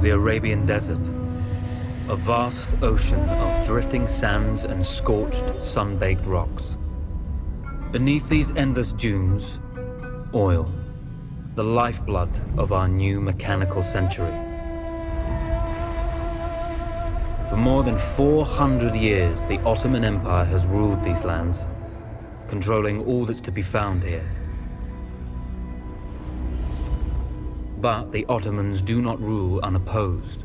The Arabian Desert. A vast ocean of drifting sands and scorched, sun-baked rocks. Beneath these endless dunes, oil. The lifeblood of our new mechanical century. For more than 400 years, the Ottoman Empire has ruled these lands, controlling all that's to be found here. But the Ottomans do not rule unopposed.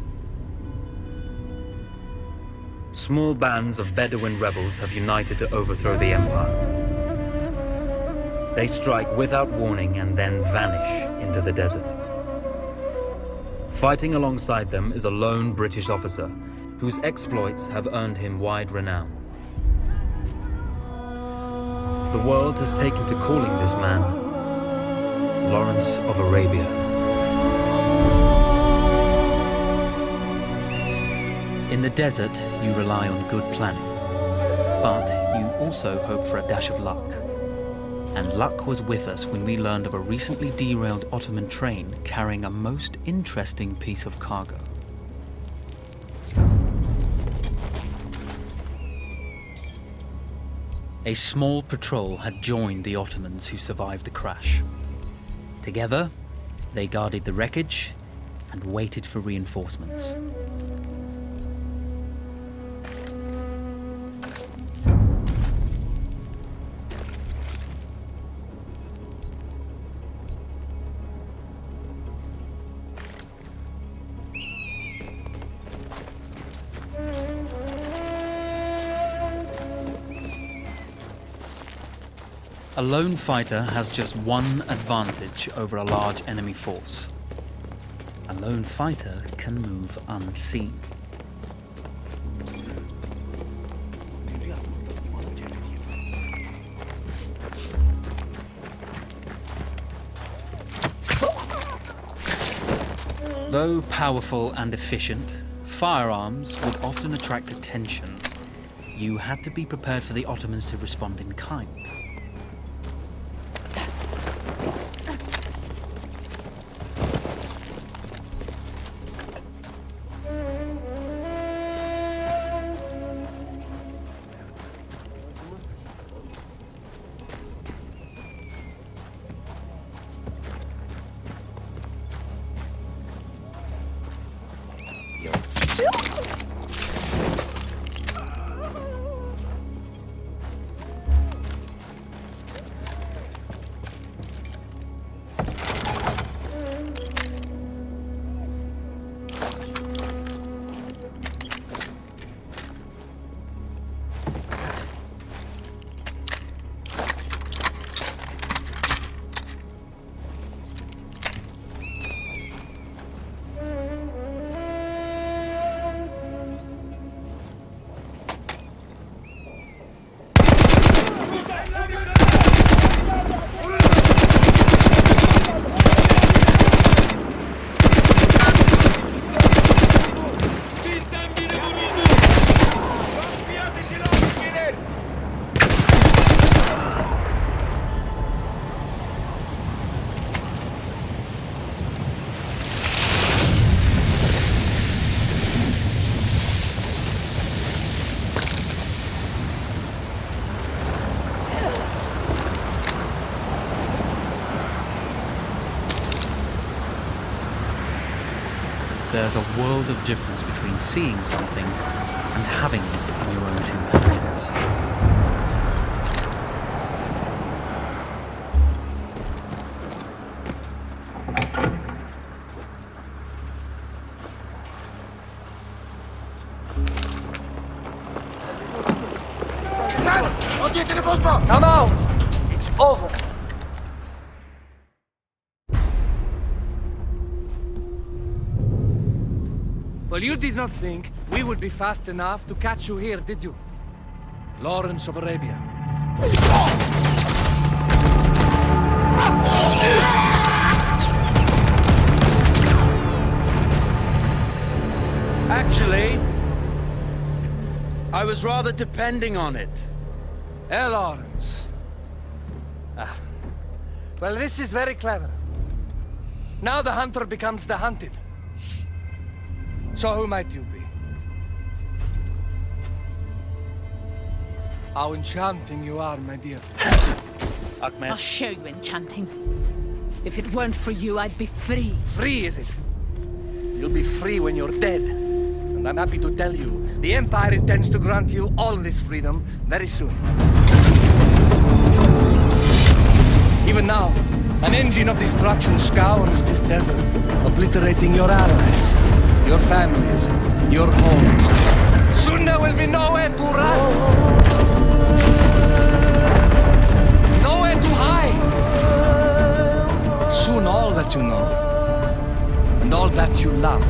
Small bands of Bedouin rebels have united to overthrow the empire. They strike without warning and then vanish into the desert. Fighting alongside them is a lone British officer whose exploits have earned him wide renown. The world has taken to calling this man Lawrence of Arabia. In the desert, you rely on good planning, but you also hope for a dash of luck. And luck was with us when we learned of a recently derailed Ottoman train carrying a most interesting piece of cargo. A small patrol had joined the Ottomans who survived the crash. Together, they guarded the wreckage and waited for reinforcements. A lone fighter has just one advantage over a large enemy force. A lone fighter can move unseen. Though powerful and efficient, firearms would often attract attention. You had to be prepared for the Ottomans to respond in kind. There's a world of difference between seeing something and having it in your own two hands. Now, now! It's over! Well, you did not think we would be fast enough to catch you here, did you? Lawrence of Arabia. Actually, I was rather depending on it. Lawrence. Well, this is very clever. Now the hunter becomes the hunted. So who might you be? How enchanting you are, my dear. Ahmed. I'll show you enchanting. If it weren't for you, I'd be free. Free, is it? You'll be free when you're dead. And I'm happy to tell you, the Empire intends to grant you all this freedom very soon. Even now, an engine of destruction scours this desert, obliterating your allies, your families, your homes. Soon there will be nowhere to run. Nowhere to hide. Soon all that you know, and all that you love,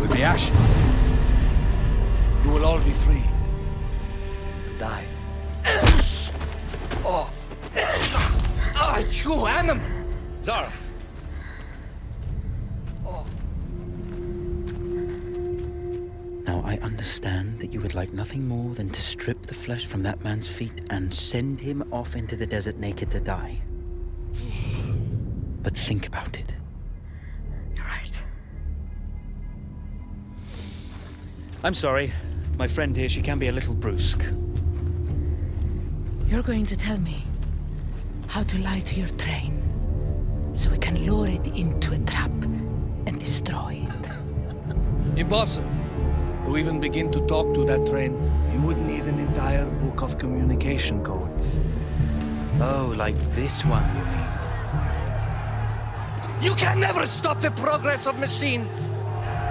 will be ashes. You will all be free to die. Oh. Ah, you animal! Zara. Oh. Now, I understand that you would like nothing more than to strip the flesh from that man's feet and send him off into the desert naked to die. But think about it. You're right. I'm sorry. My friend here, she can be a little brusque. You're going to tell me how to lie to your train, so we can lure it into a trap and destroy it. Impossible. To even begin to talk to that train, you would need an entire book of communication codes. Oh, like this one, you mean? You can never stop the progress of machines.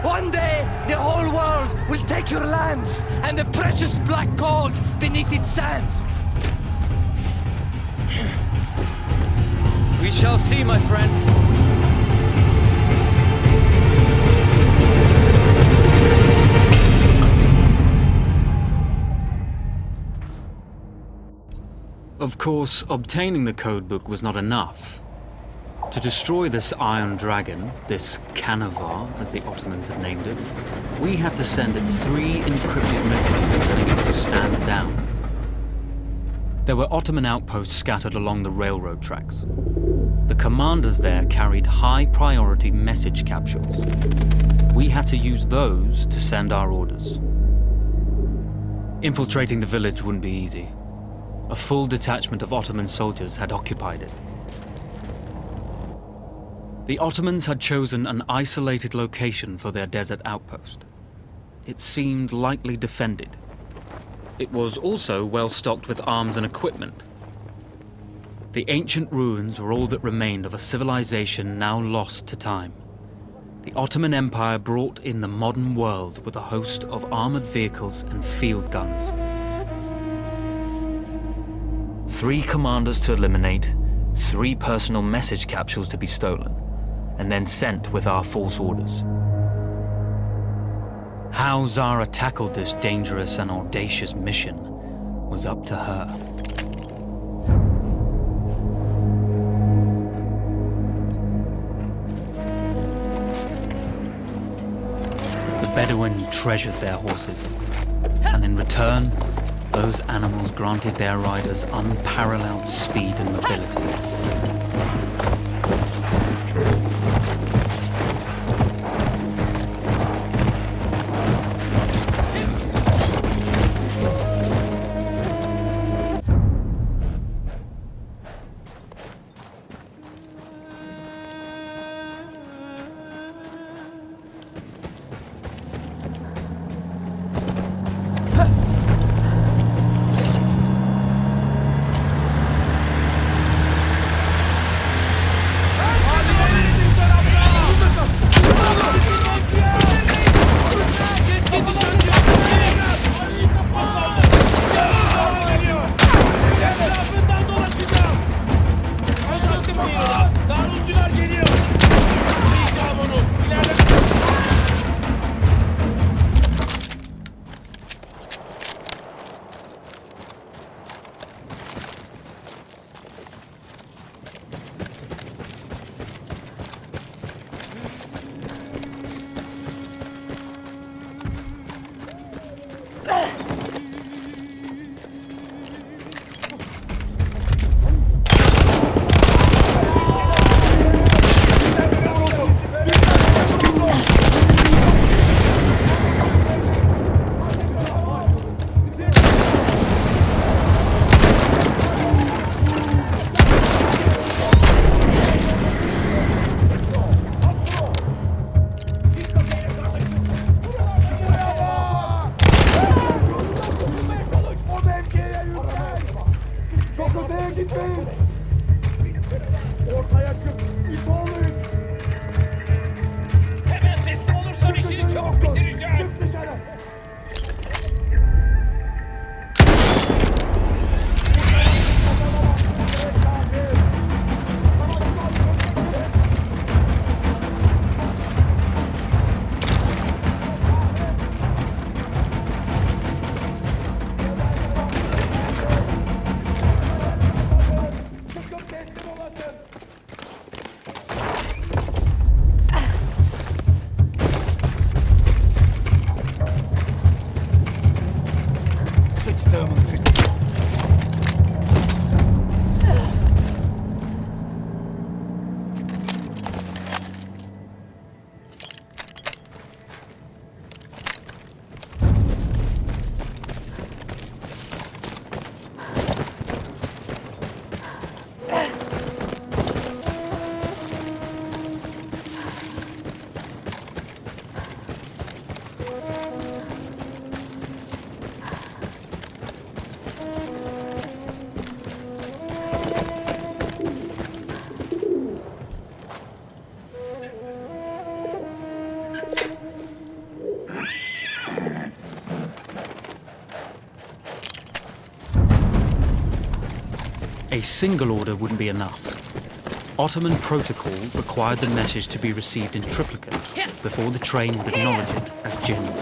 One day, the whole world will take your lands and the precious black gold beneath its sands. We shall see, my friend. Of course, obtaining the codebook was not enough. To destroy this Iron Dragon, this Canavar, as the Ottomans had named it, we had to send it 3 encrypted messages telling it to stand down. There were Ottoman outposts scattered along the railroad tracks. The commanders there carried high-priority message capsules. We had to use those to send our orders. Infiltrating the village wouldn't be easy. A full detachment of Ottoman soldiers had occupied it. The Ottomans had chosen an isolated location for their desert outpost. It seemed lightly defended. It was also well stocked with arms and equipment. The ancient ruins were all that remained of a civilization now lost to time. The Ottoman Empire brought in the modern world with a host of armored vehicles and field guns. 3 commanders to eliminate, 3 personal message capsules to be stolen, and then sent with our false orders. How Zara tackled this dangerous and audacious mission was up to her. The Bedouin treasured their horses, and in return, those animals granted their riders unparalleled speed and mobility. Ortaya çık. İpoğlu. Hemen teslim olursan işini çabuk bitireceğim. Çık dışarı. Çıkıp teslim olasın. Sıçtığımın sıç. A single order wouldn't be enough. Ottoman protocol required the message to be received in triplicate before the train would acknowledge it as genuine.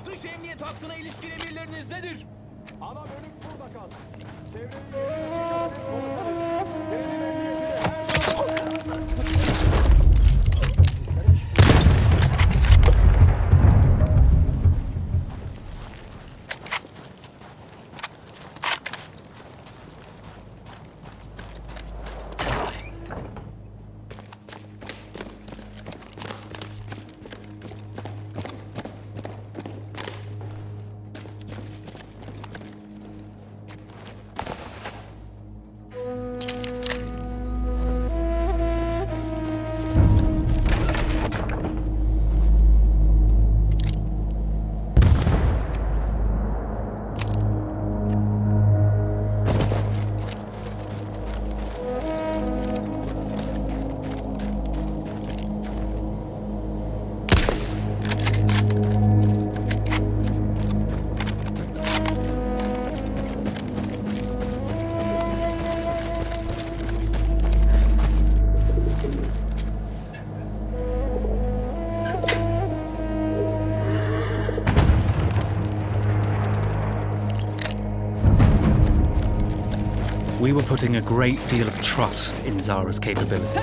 Dış emniyet hattına ilişkin emirleriniz nedir? Ana bölük burada kal. Çevreyi We were putting a great deal of trust in Zara's capabilities,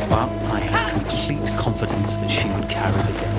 but I had complete confidence that she would carry the day.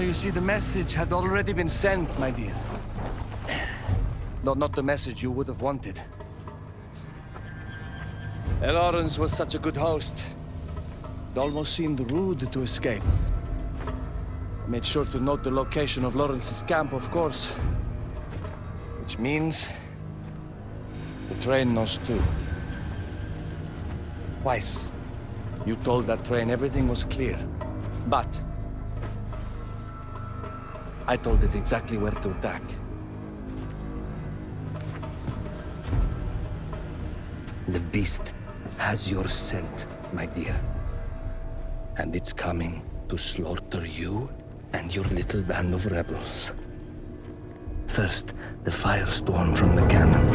you see, the message had already been sent, my dear. No, not the message you would have wanted. Lawrence was such a good host. It almost seemed rude to escape. I made sure to note the location of Lawrence's camp, of course. Which means the train knows too. Twice, you told that train everything was clear. But I told it exactly where to attack. The beast has your scent, my dear. And it's coming to slaughter you and your little band of rebels. First, the firestorm from the cannon.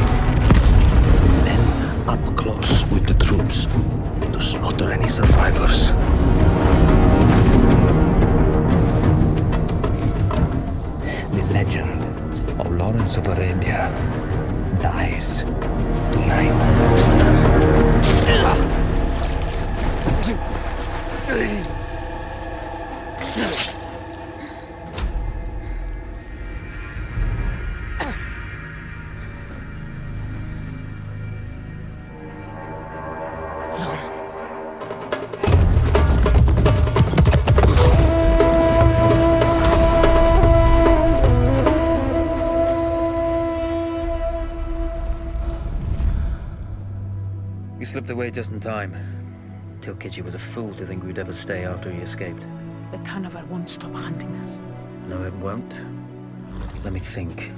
Then, up close with the troops to slaughter any survivors. The legend of Lawrence of Arabia dies tonight. You slipped away just in time. Tilkitchi was a fool to think we'd ever stay after he escaped. The carnival won't stop hunting us. No, it won't. Let me think.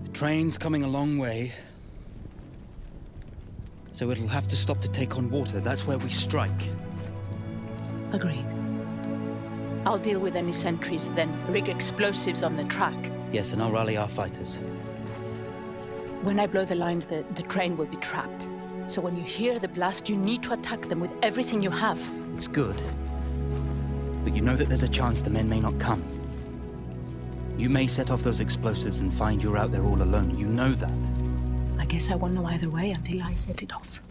The train's coming a long way. So it'll have to stop to take on water. That's where we strike. Agreed. I'll deal with any sentries, then rig explosives on the track. Yes, and I'll rally our fighters. When I blow the lines, the train will be trapped. So when you hear the blast, you need to attack them with everything you have. It's good. But you know that there's a chance the men may not come. You may set off those explosives and find you're out there all alone. You know that. I guess I won't know either way until I set it off.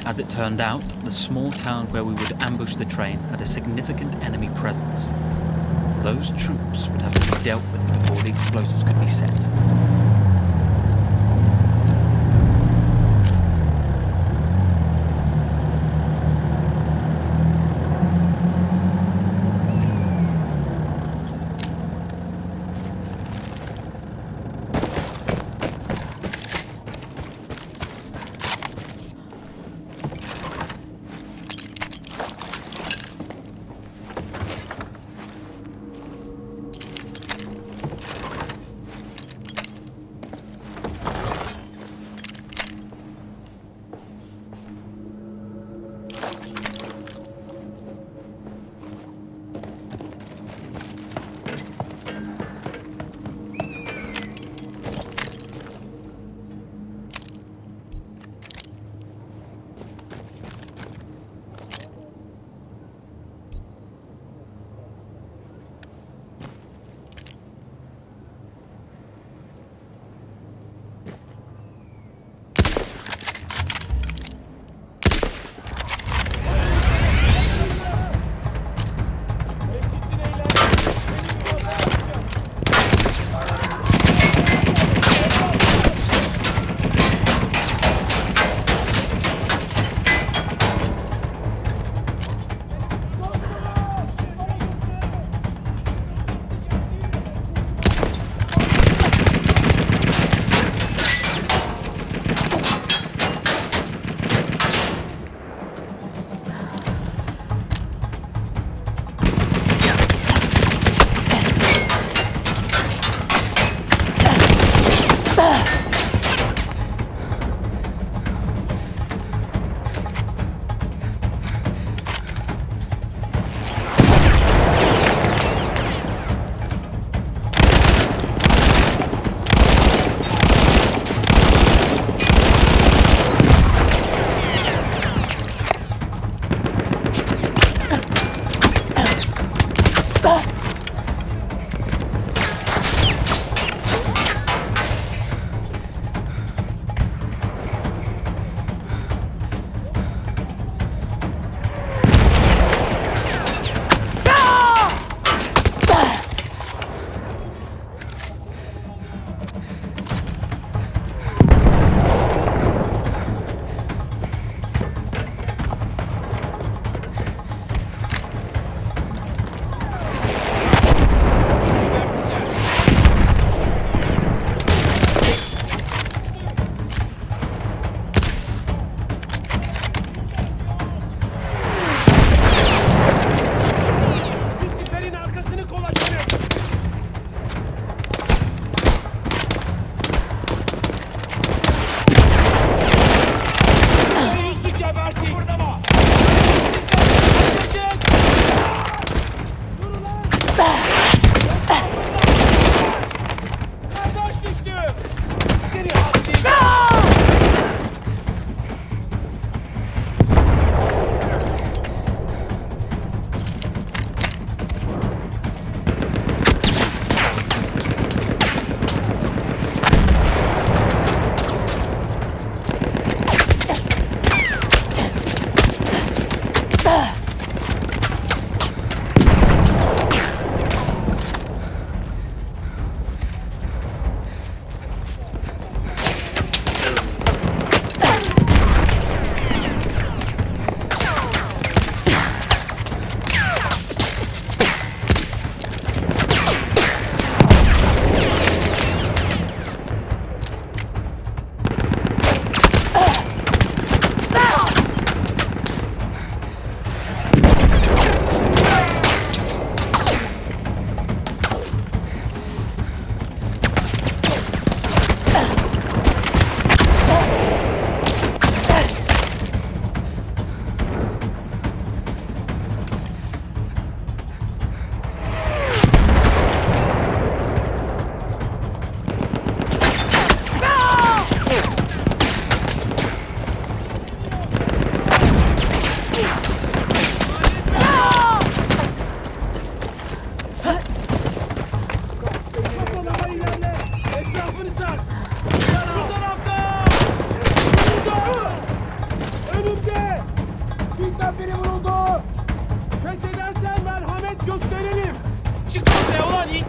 As it turned out, the small town where we would ambush the train had a significant enemy presence. Those troops would have to be dealt with before the explosives could be set. Siperin arkasını kolaçlarım. Yusuf gebertin. Burada mı? Sizler durun lan. Kardeş düştü. Seni haddi. Kafalara ilerle. Etrafını sar. Şu tarafta. Burada. Önümde. Bizden biri vuruldu. Pes edersen merhamet gösterelim. Çık ortaya ulan it.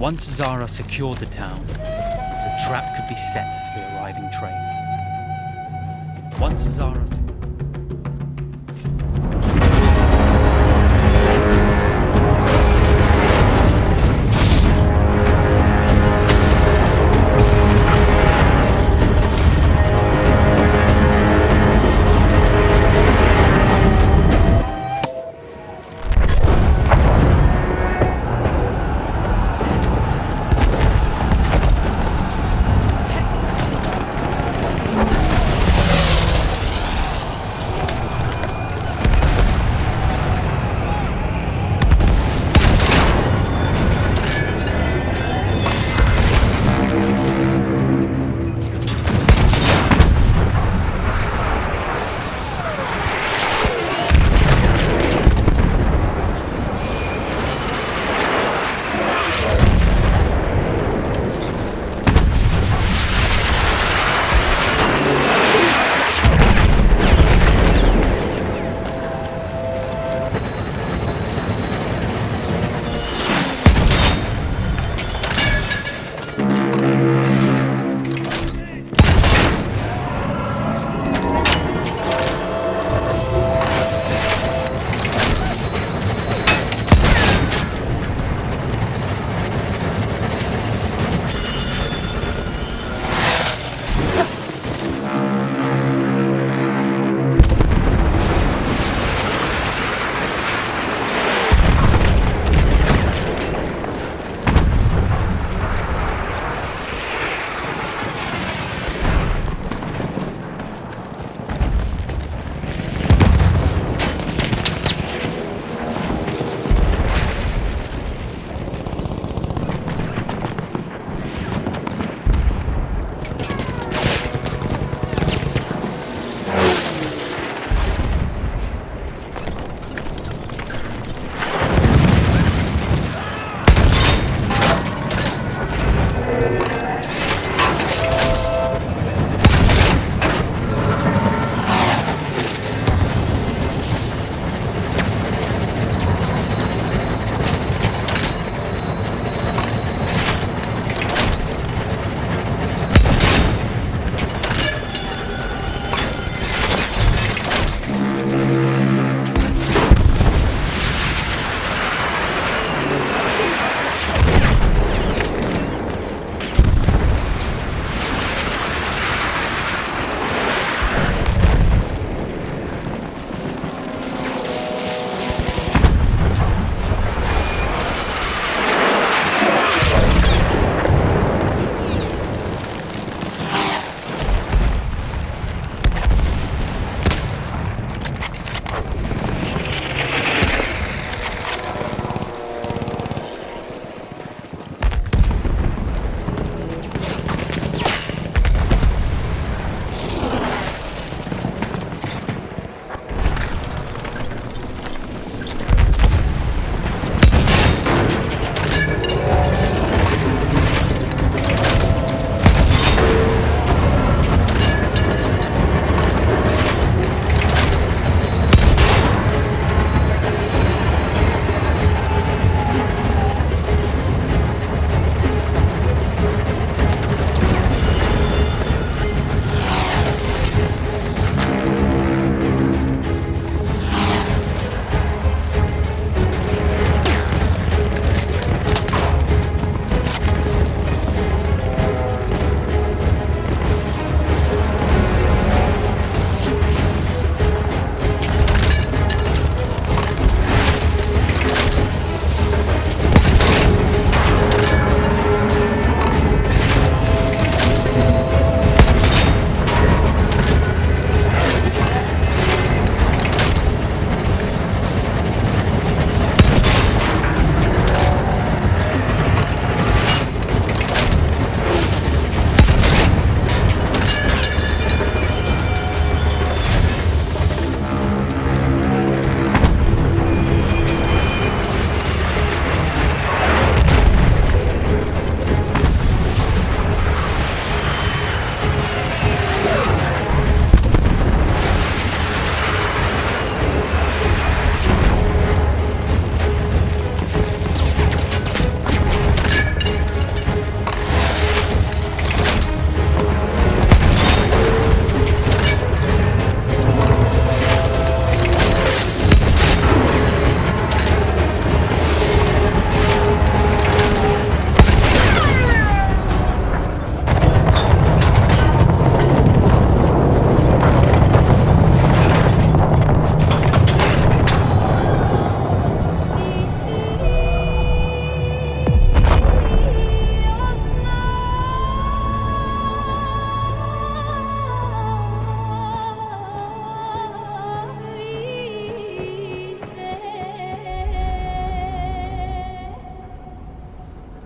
Once Zara secured the town, the trap could be set for the arriving train. Once Zara...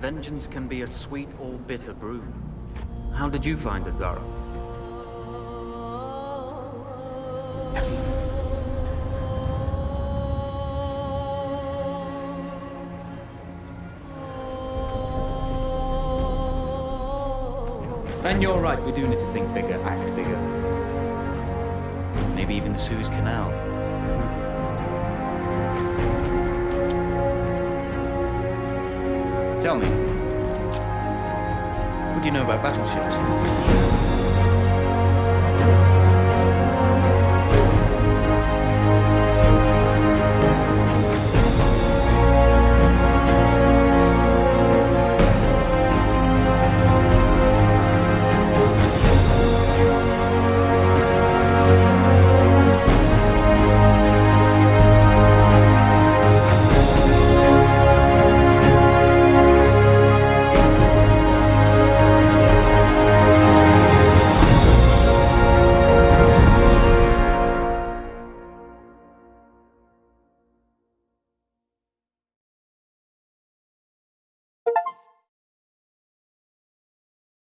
Vengeance can be a sweet or bitter brew. How did you find it, Zara? And you're right, we do need to think bigger, act bigger. Maybe even the Suez Canal. Tell me, what do you know about battleships?